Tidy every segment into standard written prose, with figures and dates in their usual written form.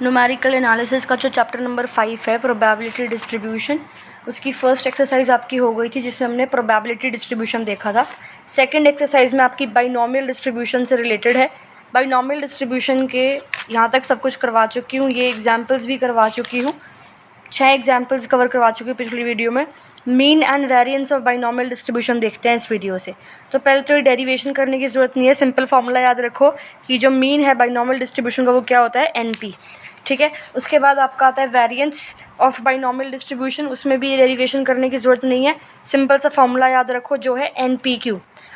Numerical analysis का जो chapter number 5 है प्रोबेबिलिटी डिस्ट्रीब्यूशन, उसकी फर्स्ट एक्सरसाइज आपकी हो गई थी जिसमें हमने प्रोबेबिलिटी डिस्ट्रीब्यूशन देखा था। सेकंड एक्सरसाइज में आपकी बाइनोमियल डिस्ट्रीब्यूशन से रिलेटेड है। बाइनोमियल डिस्ट्रीब्यूशन के यहाँ तक सब कुछ करवा चुकी हूँ, ये एग्जाम्पल्स भी करवा चुकी हूँ, 6 एग्जाम्पल्स कवर करवा चुकी हूँ पिछली वीडियो में। Mean and variance of binomial distribution देखते हैं इस वीडियो से। तो पहले तो ये डेरिवेशन करने की ज़रूरत नहीं है, सिंपल फार्मूला याद रखो कि जो मीन है बाइनोमियल डिस्ट्रीब्यूशन का वो क्या होता है, NP। ठीक है, उसके बाद आपका आता है वेरिएंस ऑफ बाइनोमियल डिस्ट्रीब्यूशन, उसमें भी डेरिवेशन करने की ज़रूरत नहीं है, सिंपल सा फार्मूला याद रखो जो है NPQ।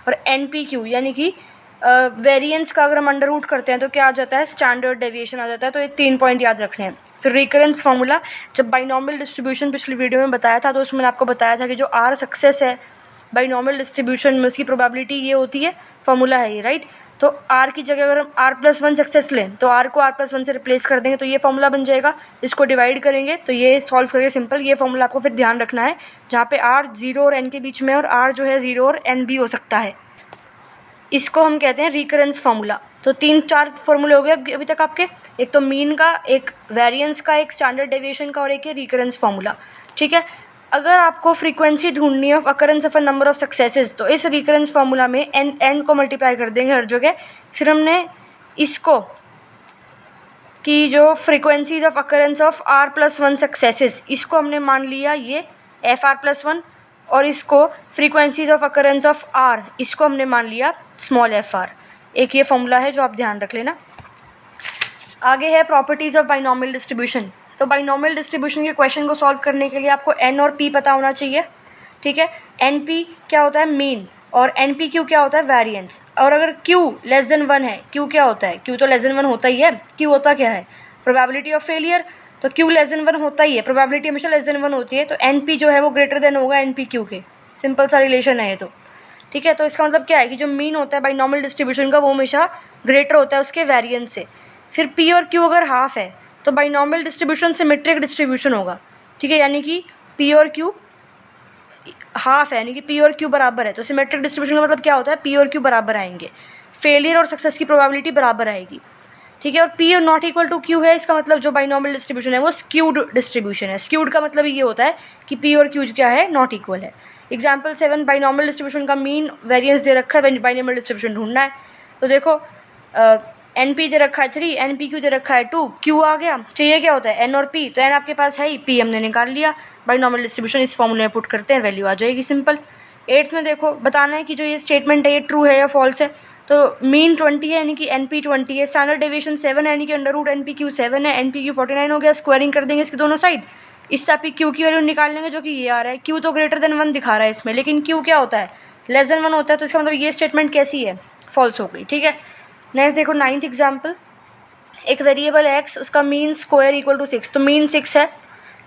और NPQ यानी कि वेरिएंस का अगर हम अंडर रूट करते हैं तो क्या आ जाता है, स्टैंडर्ड डेविएशन आ जाता है। तो ये 3 पॉइंट याद रखने हैं। फिर रिकरेंस फार्मूला, जब बाइनोमियल डिस्ट्रीब्यूशन पिछली वीडियो में बताया था तो उसमें आपको बताया था कि जो R सक्सेस है बाइनोमियल डिस्ट्रीब्यूशन में उसकी प्रोबेबिलिटी ये होती है, फार्मूला है ये, राइट। तो R की जगह अगर हम R+1 सक्सेस लें तो R को R+1 से रिप्लेस कर देंगे तो ये फार्मूला बन जाएगा। इसको डिवाइड करेंगे तो ये सॉल्व करेंगे, सिंपल। ये फार्मूला आपको फिर ध्यान रखना है जहाँ पे R 0 और N के बीच में और R जो है 0 और N भी हो सकता है। इसको हम कहते हैं रिकरेंस फार्मूला। तो 3-4 फार्मूले हो गए अभी तक आपके, एक तो मीन का, एक वेरिएंस का, एक स्टैंडर्ड डेविएशन का और एक है रिकरेंस फार्मूला। ठीक है, अगर आपको फ्रीक्वेंसी ढूंढनी है of occurrence of a number of successes तो इस रिकरेंस फार्मूला में n को मल्टीप्लाई कर देंगे हर जगह। फिर हमने इसको कि जो frequencies of occurrence of R+1 successes, इसको हमने मान लिया ये FR+1, और इसको frequencies of occurrence of R, इसको हमने मान लिया स्मॉल fr। एक ये फॉर्मूला है जो आप ध्यान रख लेना। आगे है प्रॉपर्टीज़ ऑफ बाइनोमियल डिस्ट्रीब्यूशन। तो बाइनोमियल डिस्ट्रीब्यूशन के क्वेश्चन को सॉल्व करने के लिए आपको N और P पता होना चाहिए। ठीक है, NP क्या होता है, मीन, और NPQ क्या होता है, वेरिएंस। और अगर Q <1 है, Q क्या होता है, Q तो <1 होता ही है। Q होता क्या है, प्रोबेबिलिटी ऑफ फेलियर। तो Q <1 होता ही है, प्रोबेबिलिटी हमेशा <1 होती है। तो NP जो है वो ग्रेटर देन होगा NPQ के, सिंपल सा रिलेशन है ये तो। ठीक है, तो इसका मतलब क्या है कि जो मीन होता है बाइनोमियल डिस्ट्रीब्यूशन का वो हमेशा ग्रेटर होता है उसके वेरिएंस से। फिर P और Q अगर हाफ है तो बाइनोमियल डिस्ट्रीब्यूशन सिमेट्रिक डिस्ट्रीब्यूशन होगा। ठीक है, यानी कि P और Q हाफ है, यानी कि P और Q बराबर है। तो सिमेट्रिक डिस्ट्रीब्यूशन का मतलब क्या होता है, P और Q बराबर आएंगे, फेलियर और सक्सेस की प्रोबेबिलिटी बराबर आएगी। ठीक है, और P और नॉट इक्वल टू Q है, इसका मतलब जो बाइनोमियल डिस्ट्रीब्यूशन है वो स्क्यूड डिस्ट्रीब्यूशन है। स्क्यूड का मतलब ये होता है कि P और Q क्या है, नॉट इक्वल है। एग्जाम्पल 7, बाइनोमियल डिस्ट्रीब्यूशन का मीन वेरिएंस दे रखा है, बाइनोमियल डिस्ट्रीब्यूशन ढूंढना है। तो देखो NP दे रखा है 3, NPQ दे रखा है 2, Q आ गया, चाहिए क्या होता है N और P, तो N आपके पास है ही, P हमने निकाल लिया। बाइनोमियल डिस्ट्रीब्यूशन इस फॉर्मूले में पुट करते हैं, वैल्यू आ जाएगी, सिंपल। 8th में देखो बताना है कि जो ये स्टेटमेंट है ये ट्रू है या फॉल्स है। तो मीन 20 है यानी कि NP 20 है, स्टैंडर्ड डेविएशन 7 है यानी कि अंडर रूट NPQ 7 है, NPQ 49 हो गया, स्क्वायरिंग कर देंगे इसके दोनों साइड। इससे आप Q की वैल्यू निकाल लेंगे जो कि ये आ रहा है। Q तो ग्रेटर देन 1 दिखा रहा है इसमें, लेकिन Q क्या होता है, <1 होता है। तो इसका मतलब ये स्टेटमेंट कैसी है, फॉल्स हो गई। ठीक है, नेक्स्ट देखो 9th एग्जाम्पल। एक वेरिएबल x, उसका मीन स्क्वायर इक्वल टू 6, तो मीन 6 है,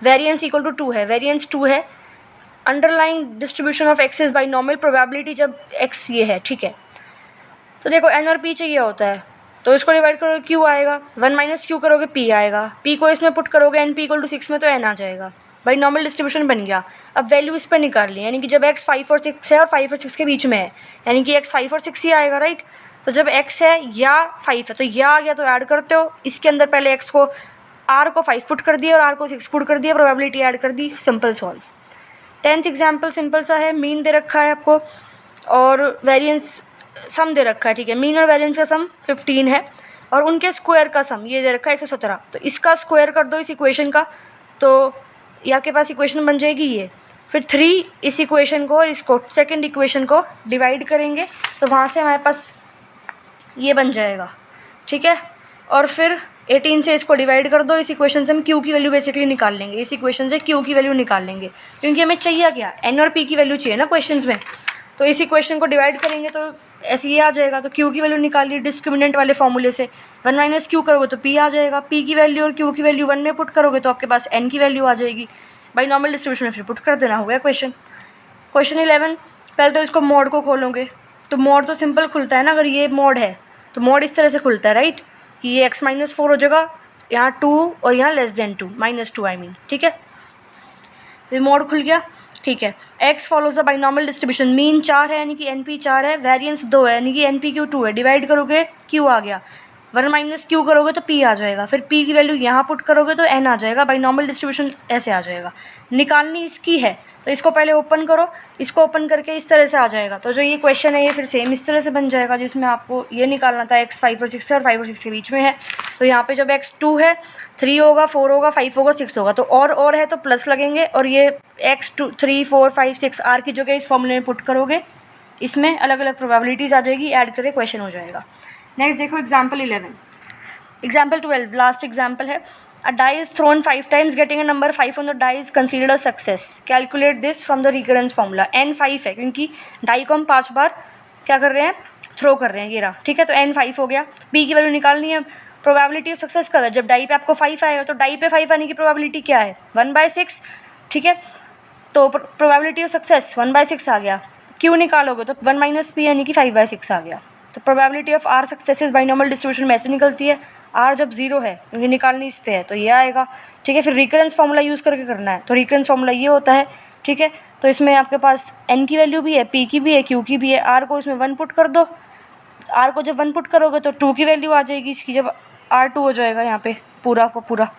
वेरिएंस इक्वल टू 2 है, वेरिएंस 2 है। Underlying distribution of x is binomial, probability जब x ये है। ठीक है, तो देखो N और P चाहिए होता है, तो इसको डिवाइड करोगे Q आएगा, 1 - Q करोगे P आएगा, P को इसमें पुट करोगे NP इक्वल टू 6 में तो N आ जाएगा। बाइनोमियल डिस्ट्रीब्यूशन बन गया। अब वैल्यू इस पर निकाल ली, यानी कि जब x 5 और 6 है और 5 और 6 के बीच में है, यानी कि x 5 और 6 ही आएगा, राइट। तो जब x है या 5 है तो यह आ गया, तो ऐड करते हो इसके अंदर, पहले x को R को 5 पुट कर दिया और R को 6 पुट कर दिया, प्रोबेबिलिटी ऐड कर दी, simple solve. 10th example simple सा है, मीन दे रखा है आपको और वेरिएंस सम दे रखा है। ठीक है, मीन और वेरिएंस का सम 15 है और उनके स्क्वायर का सम ये दे रखा है 117। तो इसका स्क्वायर कर दो इस इक्वेशन का, तो यहाँ के पास इक्वेशन बन जाएगी ये। फिर 3 इस इक्वेशन को और इसको सेकंड इक्वेशन को डिवाइड करेंगे तो वहाँ से हमारे पास ये बन जाएगा। ठीक है, और फिर 18 से इसको डिवाइड कर दो, इस इक्वेशन से हम Q की वैल्यू बेसिकली निकाल लेंगे, इस इक्वेशन से Q की वैल्यू निकाल लेंगे, क्योंकि हमें चाहिए क्या, N और P की वैल्यू चाहिए ना क्वेश्चंस में। तो इस इक्वेशन को डिवाइड करेंगे तो ऐसे ये आ जाएगा। तो Q की वैल्यू निकालिए डिस्क्रिमिनेंट वाले फॉर्मूले से, 1 - Q करोगे तो P आ जाएगा, P की वैल्यू और Q की वैल्यू 1 में पुट करोगे तो आपके पास N की वैल्यू आ जाएगी। बाइनोमियल डिस्ट्रीब्यूशन में फिर पुट कर देना, हो गया क्वेश्चन। क्वेश्चन 11, पहले तो इसको मोड को खोलोगे, तो मोड तो सिंपल खुलता है ना, अगर ये मोड है तो मोड इस तरह से खुलता है, राइट, कि ये x - 4 हो जाएगा, यहाँ 2 और यहाँ <2 -2 आई मीन। ठीक है, फिर मोड खुल गया। ठीक है, x follows the binomial distribution, mean 4 है यानी कि NP 4 है, वेरिएंस 2 है यानी कि NPQ 2 है, डिवाइड करोगे Q आ गया, 1 माइनस क्यू करोगे तो p आ जाएगा, फिर p की वैल्यू यहाँ पुट करोगे तो n आ जाएगा, बाइनॉमियल डिस्ट्रीब्यूशन ऐसे आ जाएगा। निकालनी इसकी है तो इसको पहले ओपन करो, इसको ओपन करके इस तरह से आ जाएगा। तो जो ये क्वेश्चन है ये फिर सेम इस तरह से बन जाएगा, जिसमें आपको ये निकालना था x 5 और 6 है और 5 और 6 के बीच में है। तो यहाँ पे जब x 2 है, 3 होगा, 4 होगा, 5 होगा, 6 होगा, तो और है तो प्लस लगेंगे, और ये x 2 3 4 5 6 r की जगह इस फॉर्मूले में पुट करोगे, इसमें अलग अलग प्रोबेबिलिटीज़ आ जाएगी, ऐड करके क्वेश्चन हो जाएगा। नेक्स्ट देखो एग्जाम्पल 11, एग्जाम्पल 12 लास्ट एग्जाम्पल है। A die is thrown 5 times, getting a number 5 on the die is considered a success. Calculate this from the recurrence formula. n 5 है क्योंकि डाई को हम 5 बार क्या कर रहे हैं, थ्रो कर रहे हैं, ये रहा, ठीक है। तो n 5 हो गया, p की वैल्यू निकालनी है। प्रोबेबिलिटी ऑफ सक्सेस कब है, जब डाई पे आपको 5 आएगा, तो डाई पे 5 आने की प्रोबेबिलिटी क्या है, 1/6, ठीक है। तो प्रोबेबिलिटी ऑफ सक्सेस 1/6 आ गया। q निकालोगे तो 1 माइनस p यानी कि 5/6 आ गया। तो probability of r successes binomial distribution में ऐसे निकलती है, r जब 0 है क्योंकि निकालनी इस पे है तो ये आएगा, ठीक है। फिर रिकरेंस फार्मूला यूज़ करके करना है, तो रिकरेंस फार्मूला ये होता है, ठीक है। तो इसमें आपके पास n की वैल्यू भी है, p की भी है, q की भी है, r को इसमें 1 पुट कर दो। r को जब 1 पुट करोगे तो 2 की वैल्यू आ जाएगी इसकी, जब r 2 हो जाएगा यहाँ पे पूरा का पूरा,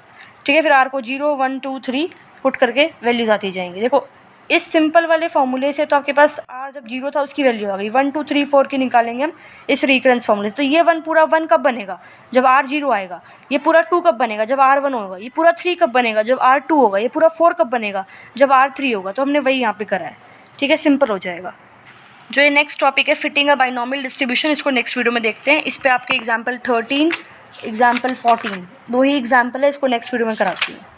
ठीक है। फिर r को 0 1 2 3 पुट करके वैल्यूज़ आती जाएंगी। देखो इस सिंपल वाले फॉर्मूले से तो आपके पास r जब 0 था उसकी वैल्यू आ गई, 1 2 3 4 की निकालेंगे हम इस रिकरेंस फॉर्मूले से। तो ये 1 पूरा 1 कब बनेगा, जब r 0 आएगा। ये पूरा 2 कब बनेगा, जब r 1 होगा। ये पूरा 3 कब बनेगा, जब r 2 होगा। ये पूरा 4 कब बनेगा, जब r 3 होगा। तो हमने वही यहाँ पे करा है, ठीक है, सिंपल हो जाएगा। जो ये नेक्स्ट टॉपिक है फिटिंग अ बाइनॉमियल डिस्ट्रीब्यूशन, इसको नेक्स्ट वीडियो में देखते हैं। इस पर आपके एग्जाम्पल 13 एग्जाम्पल 14 दो ही एग्जाम्पल है, इसको नेक्स्ट वीडियो में कराती हूँ।